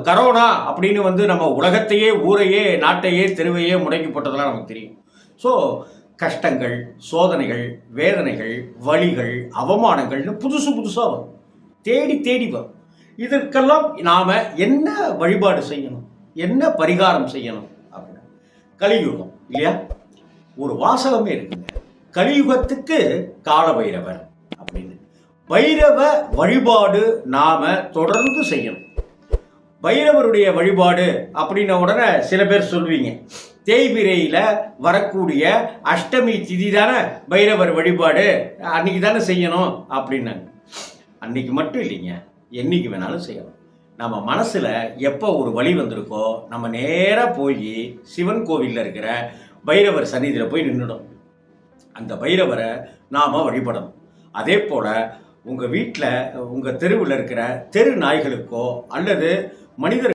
Corona அப்படின்னு நம்ம உலகத்தையே, ஊரையே, நாட்டையே, தெருவையே முடக்கி போட்டதெல்லாம் நமக்கு தெரியும். ஸோ கஷ்டங்கள், சோதனைகள், வேதனைகள், வலிகள், அவமானங்கள்னு புதுசு புதுசாக வரும். தேடி தேடி வரும். இதற்கெல்லாம் நாம் என்ன வழிபாடு செய்யணும், என்ன பரிகாரம் செய்யணும் அப்படின்னு கலியுகம் இல்லையா? ஒரு வாசகமே இருக்குங்க, கலியுகத்துக்கு கால பைரவர் அப்படின்னு. பைரவ வழிபாடு நாம தொடர்ந்து செய்யணும். பைரவருடைய வழிபாடு அப்படின்ன உடனே சில பேர் சொல்வீங்க, தேய்பிரையில் வரக்கூடிய அஷ்டமி திதி தானே பைரவர் வழிபாடு, அன்னைக்கு தானே செய்யணும் அப்படின்னாங்க. அன்னைக்கு மட்டும் இல்லைங்க, என்னைக்கு வேணாலும் செய்யலாம். நம்ம மனசில் எப்போ ஒரு வழி வந்திருக்கோ நம்ம நேராக போய் சிவன் கோவிலில் இருக்கிற பைரவர் சந்நிதியில் போய் நின்றுடும். அந்த பைரவரை நாம் வழிபடணும். அதே போல் உங்கள் வீட்டில், உங்கள் தெருவில் இருக்கிற தெரு நாய்களுக்கோ அல்லது மனிதர்